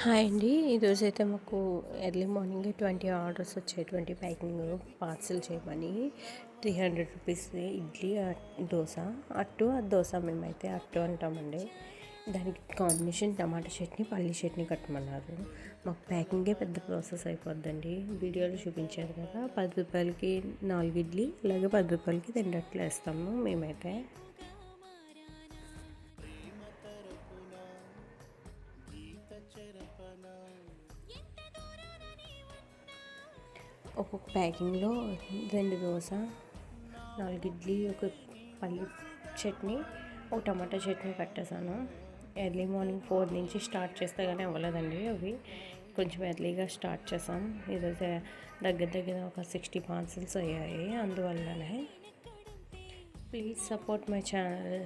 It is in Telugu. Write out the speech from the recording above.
హాయ్ అండి. ఈరోజైతే మాకు ఎర్లీ మార్నింగ్ 20 ఆర్డర్స్ వచ్చాయి. 20 ప్యాకింగ్ పార్సిల్ చేయమని. 300 రూపీస్ ఇడ్లీ, దోశ, అట్టు దోశ. మేమైతే అట్టు అంటామండి. దానికి కాంబినేషన్ టమాటా చట్నీ, పల్లీ చట్నీ కట్టమన్నారు. మాకు ప్యాకింగే పెద్ద ప్రాసెస్ అయిపోద్దండి. వీడియోలో చూపించారు కదా, 10 రూపాయలకి 4 ఇడ్లీ, అలాగే 10 రూపాయలకి 2 అట్లు వేస్తాము మేమైతే. ఒక్కొక్క ప్యాకింగ్లో 2 దోశ, 4 ఇడ్లీ, ఒక పల్లి చట్నీ, ఒక టమాటా చట్నీ కట్టేసాను. ఎర్లీ మార్నింగ్ 4 నుంచి స్టార్ట్ చేస్తే కానీ అవ్వలేదండి. అవి కొంచెం ఎర్లీగా స్టార్ట్ చేసాం. ఈరోజు దగ్గర ఒక 60 పార్సల్స్ అయ్యాయి. అందువల్లనే ప్లీజ్ సపోర్ట్ మై ఛానల్.